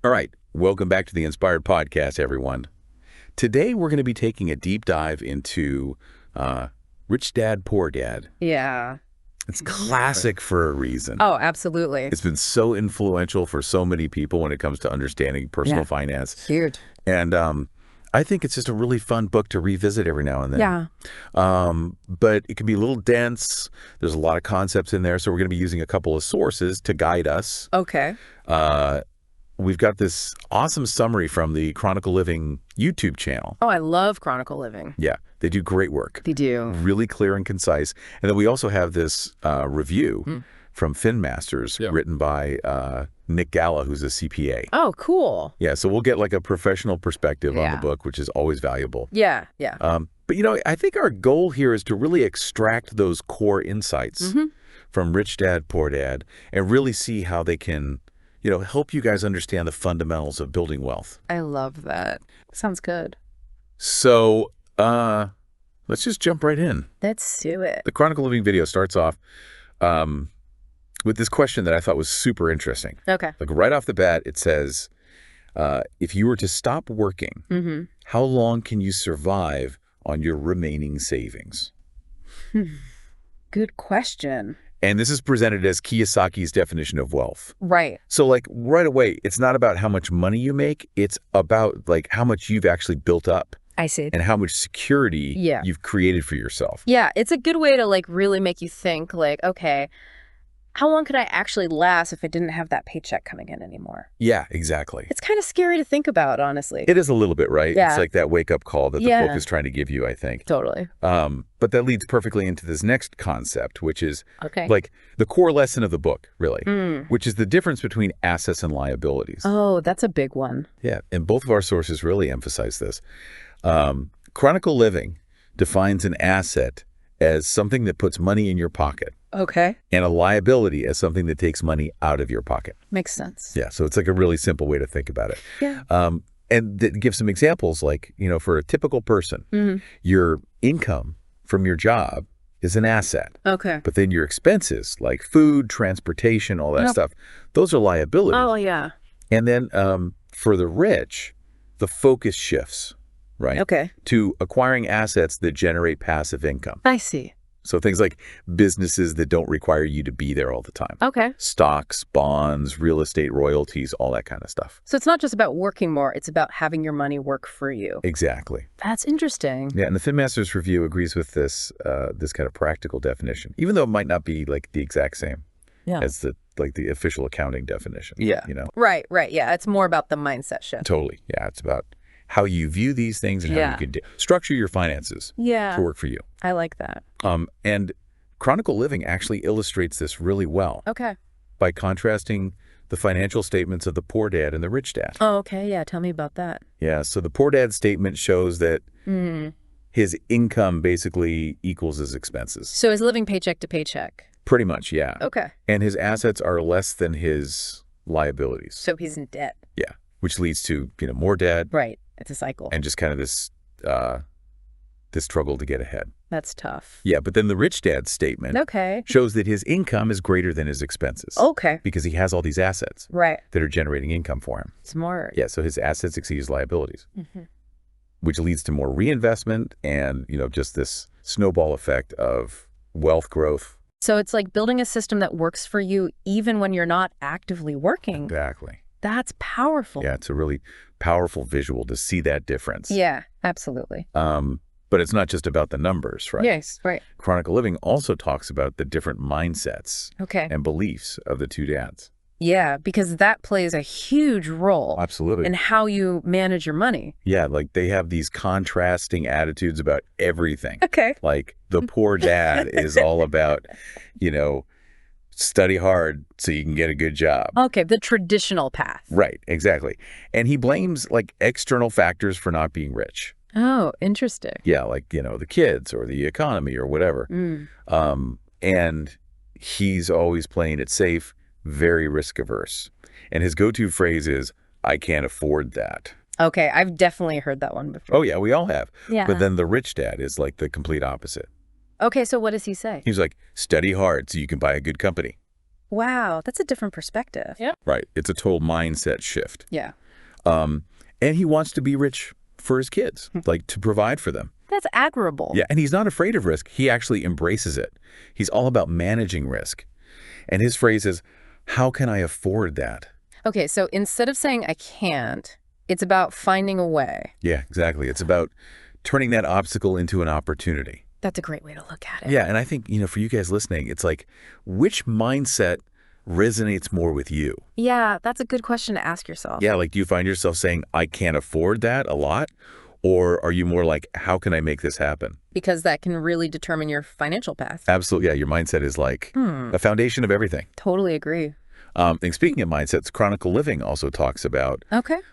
All right, welcome back to the Inspired Podcast, everyone. Today, we're going to be taking a deep dive into Rich Dad, Poor Dad. Yeah. It's classic for a reason. Oh, absolutely. It's been so influential for so many people when it comes to understanding personal finance. Huge. And I think it's just a really fun book to revisit every now and then. Yeah. But it can be a little dense. There's a lot of concepts in there, so we're going to be using a couple of sources to guide us. Okay. We've got this awesome summary from the Chronicle Living YouTube channel. Oh, I love Chronicle Living. Yeah, they do great work. They do. Really clear and concise. And then we also have this review from FinMasters written by Nick Galla, who's a CPA. Oh, cool. Yeah, so we'll get like a professional perspective on the book, which is always valuable. Yeah, yeah. But, you know, I think our goal here is to really extract those core insights from Rich Dad, Poor Dad, and really see how they can, you know, help you guys understand the fundamentals of building wealth. I love that. Sounds good. So let's just jump right in. Let's do it. The Chronicle Living video starts off with this question that I thought was super interesting. Okay. Like right off the bat, it says, if you were to stop working, how long can you survive on your remaining savings? Good question. And this is presented as Kiyosaki's definition of wealth. Right. So like right away, it's not about how much money you make. It's about like how much you've actually built up. I see. And how much security you've created for yourself. Yeah, it's a good way to like really make you think like, okay, how long could I actually last if I didn't have that paycheck coming in anymore? Yeah, exactly. It's kind of scary to think about, honestly. It is a little bit, right? Yeah. It's like that wake-up call that the book is trying to give you, I think. Totally. But that leads perfectly into this next concept, which is Okay. like the core lesson of the book, really, which is the difference between assets and liabilities. Oh, that's a big one. Yeah, and both of our sources really emphasize this. Chronicle Living defines an asset as something that puts money in your pocket. Okay. And a liability as something that takes money out of your pocket. Makes sense. Yeah, so it's like a really simple way to think about it. Yeah. And that gives some examples like, you know, for a typical person, your income from your job is an asset. Okay. But then your expenses like food, transportation, all that stuff, those are liabilities. Oh, yeah. And then for the rich, the focus shifts, right? Okay. To acquiring assets that generate passive income. I see. So things like businesses that don't require you to be there all the time. Okay. Stocks, bonds, real estate royalties, all that kind of stuff. So it's not just about working more, it's about having your money work for you. Exactly. That's interesting. Yeah, and the FinMasters review agrees with this this kind of practical definition, even though it might not be like the exact same as the official accounting definition. Yeah. You know? Right, right. Yeah, it's more about the mindset shift. Totally. Yeah, it's about how you view these things and how you can structure your finances to work for you. I like that. And Chronicle Living actually illustrates this really well. Okay. By contrasting the financial statements of the poor dad and the rich dad. Oh, okay. Yeah, tell me about that. Yeah, so the poor dad statement shows that his income basically equals his expenses. So he's living paycheck to paycheck. Pretty much, yeah. Okay. And his assets are less than his liabilities. So he's in debt. Yeah, which leads to, you know, more debt. Right. It's a cycle. And just kind of this this struggle to get ahead. That's tough. Yeah, but then the rich dad's statement shows that his income is greater than his expenses. Okay. Because he has all these assets that are generating income for him. Smart. Yeah, so his assets exceed his liabilities, which leads to more reinvestment and, you know, just this snowball effect of wealth growth. So it's like building a system that works for you even when you're not actively working. Exactly. That's powerful. Yeah, it's a really powerful visual to see that difference. Yeah, absolutely. But it's not just about the numbers, right? Yes, right. Chronicle Living also talks about the different mindsets and beliefs of the two dads. Yeah, because that plays a huge role Absolutely. in how you manage your money. Yeah, like they have these contrasting attitudes about everything. Okay. Like the poor dad is all about, you know, study hard so you can get a good job. Okay, the traditional path. Right, exactly. And he blames like external factors for not being rich. Oh, interesting. Yeah, like, you know, the kids or the economy or whatever. And he's always playing it safe, very risk averse. And his go-to phrase is, I can't afford that. Okay, I've definitely heard that one before. Oh, yeah, we all have. Yeah. But then the rich dad is like the complete opposite. Okay, so what does he say? He's like, study hard so you can buy a good company. Wow, that's a different perspective. Yeah. Right. It's a total mindset shift. Yeah. And he wants to be rich for his kids, like to provide for them. That's admirable. Yeah, and he's not afraid of risk. He actually embraces it. He's all about managing risk. And his phrase is, how can I afford that? Okay, so instead of saying I can't, it's about finding a way. Yeah, exactly. It's about turning that obstacle into an opportunity. That's a great way to look at it. Yeah, and I think, for you guys listening, it's like, which mindset resonates more with you? Yeah, that's a good question to ask yourself. Yeah, like do you find yourself saying, I can't afford that a lot? Or are you more like, how can I make this happen? Because that can really determine your financial path. Absolutely. Yeah, your mindset is like a foundation of everything. Totally agree. And speaking of mindsets, Chronicle Living also talks about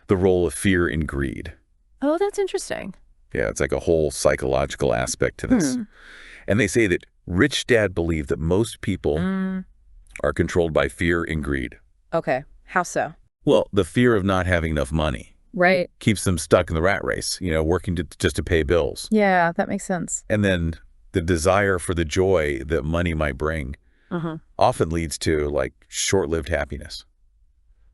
the role of fear and greed. Oh, that's interesting. Yeah, it's like a whole psychological aspect to this. And they say that Rich Dad believed that most people are controlled by fear and greed. Okay, how so? Well, the fear of not having enough money. Right. Keeps them stuck in the rat race, working just to pay bills. Yeah, that makes sense. And then the desire for the joy that money might bring often leads to like short-lived happiness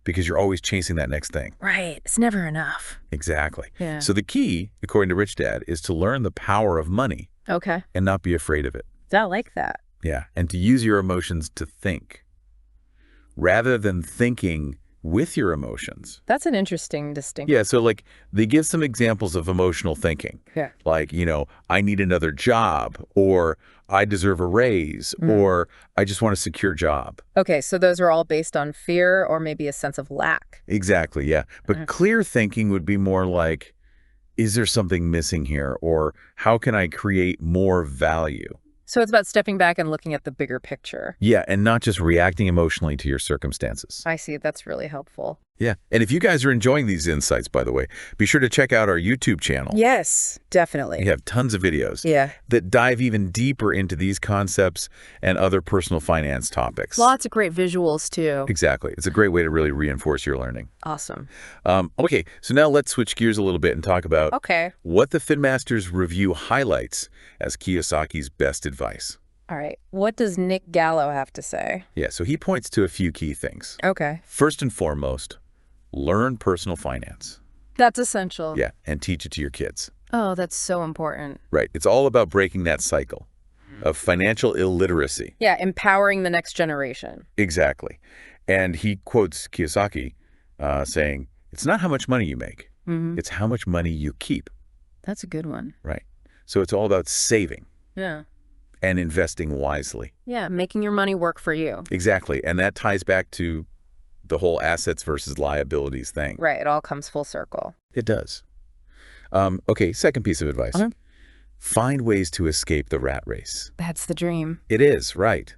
because you're always chasing that next thing. Right. It's never enough. Exactly. Yeah. So the key, according to Rich Dad, is to learn the power of money and not be afraid of it. I like that. Yeah. And to use your emotions to think rather than thinking with your emotions. That's an interesting distinction. Yeah, so like they give some examples of emotional thinking. Yeah. Like, I need another job, or I deserve a raise, or I just want a secure job. Okay, so those are all based on fear or maybe a sense of lack. Exactly, yeah. But clear thinking would be more like, is there something missing here? Or how can I create more value? So it's about stepping back and looking at the bigger picture. Yeah, and not just reacting emotionally to your circumstances. I see. That's really helpful. Yeah. And if you guys are enjoying these insights, by the way, be sure to check out our YouTube channel. Yes, definitely. We have tons of videos that dive even deeper into these concepts and other personal finance topics. Lots of great visuals, too. Exactly. It's a great way to really reinforce your learning. Awesome. Okay, so now let's switch gears a little bit and talk about what the Finmasters Review highlights as Kiyosaki's best advice. All right. What does Nick Gallo have to say? Yeah, so he points to a few key things. Okay. First and foremost, learn personal finance. That's essential. Yeah, and teach it to your kids. Oh, that's so important. Right. It's all about breaking that cycle of financial illiteracy. Yeah, empowering the next generation. Exactly. And he quotes Kiyosaki saying, it's not how much money you make. It's how much money you keep. That's a good one. Right. So it's all about saving. Yeah. And investing wisely. Yeah, making your money work for you. Exactly. And that ties back to the whole assets versus liabilities thing. Right. It all comes full circle. It does. Okay, second piece of advice. Find ways to escape the rat race. That's the dream. It is, right.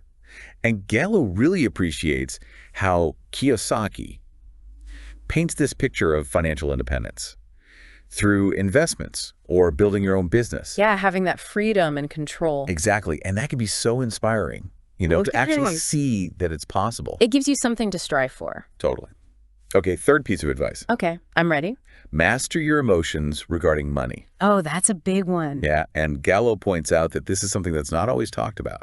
And Gallo really appreciates how Kiyosaki paints this picture of financial independence through investments or building your own business. Yeah, having that freedom and control. Exactly. And that can be so inspiring, to actually see that it's possible. It gives you something to strive for. Totally. Okay, third piece of advice. Okay, I'm ready. Master your emotions regarding money. Oh, that's a big one. Yeah, and Gallo points out that this is something that's not always talked about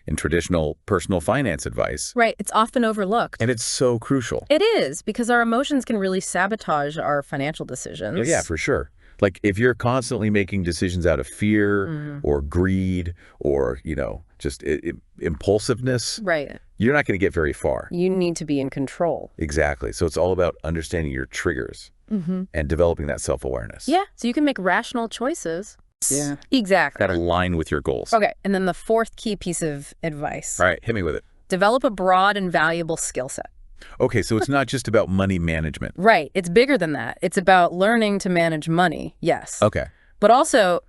in traditional personal finance advice. Right, it's often overlooked. And it's so crucial. It is, because our emotions can really sabotage our financial decisions. Yeah, for sure. Like if you're constantly making decisions out of fear or greed or, just impulsiveness, right, you're not going to get very far. You need to be in control. Exactly. So it's all about understanding your triggers and developing that self-awareness. Yeah, so you can make rational choices. Yeah. Exactly. That align with your goals. Okay, and then the fourth key piece of advice. All right, hit me with it. Develop a broad and valuable skill set. Okay, so it's not just about money management. Right, it's bigger than that. It's about learning to manage money, yes. Okay. But also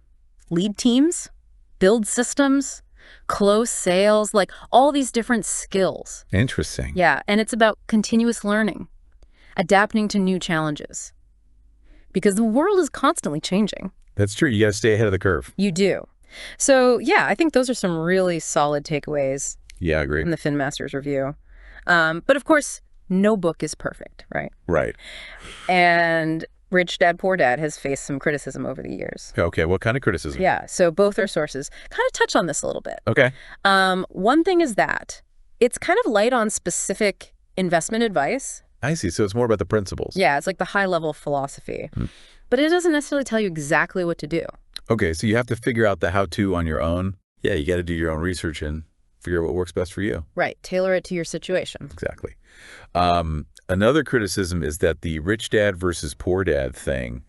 lead teams, build systems, close sales, like all these different skills. Interesting. Yeah, and it's about continuous learning, adapting to new challenges. Because the world is constantly changing. That's true. You got to stay ahead of the curve. You do. So, yeah, I think those are some really solid takeaways. Yeah, I agree. In the Finmasters Review. But of course, no book is perfect, right? Right. And Rich Dad, Poor Dad has faced some criticism over the years. Okay, what kind of criticism? Yeah, so both our sources kind of touch on this a little bit. Okay. One thing is that It's kind of light on specific investment advice. I see. So it's more about the principles. Yeah, it's like the high-level philosophy. But it doesn't necessarily tell you exactly what to do. Okay, so you have to figure out the how-to on your own. Yeah, you got to do your own research and figure out what works best for you. Right. Tailor it to your situation. Exactly. Another criticism is that the rich dad versus poor dad thing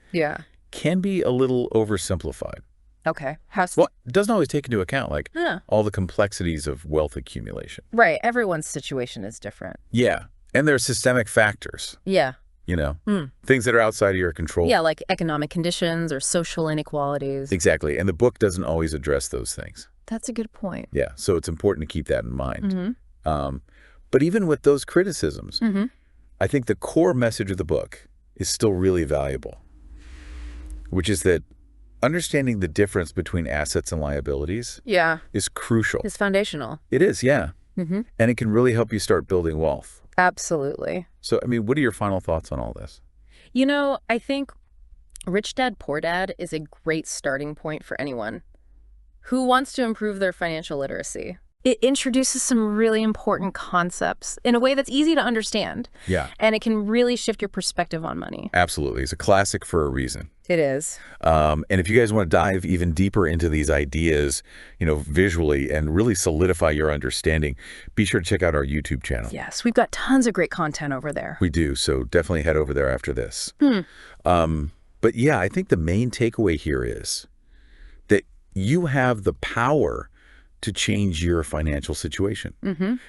can be a little oversimplified. Okay. Well, it doesn't always take into account, like, Yeah. all the complexities of wealth accumulation. Right. Everyone's situation is different. Yeah, and there are systemic factors, Yeah. things that are outside of your control. Yeah, like economic conditions or social inequalities. Exactly, and the book doesn't always address those things. That's a good point. Yeah, so it's important to keep that in mind. But even with those criticisms, I think the core message of the book is still really valuable, which is that understanding the difference between assets and liabilities is crucial. It's foundational. It is, yeah. And it can really help you start building wealth. Absolutely. So, I mean, what are your final thoughts on all this? I think Rich Dad, Poor Dad is a great starting point for anyone who wants to improve their financial literacy. It introduces some really important concepts in a way that's easy to understand. Yeah. And it can really shift your perspective on money. Absolutely. It's a classic for a reason. It is. And if you guys want to dive even deeper into these ideas, visually and really solidify your understanding, be sure to check out our YouTube channel. Yes, we've got tons of great content over there. We do. So definitely head over there after this. But yeah, I think the main takeaway here is that you have the power to change your financial situation.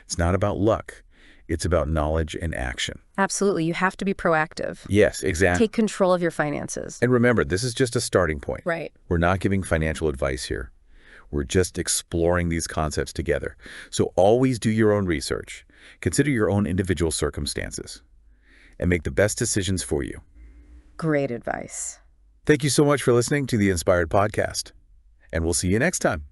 It's not about luck. It's about knowledge and action. Absolutely. You have to be proactive. Yes, exactly. Take control of your finances. And remember, this is just a starting point. Right. We're not giving financial advice here. We're just exploring these concepts together. So always do your own research. Consider your own individual circumstances and make the best decisions for you. Great advice. Thank you so much for listening to the Inspired Podcast. And we'll see you next time.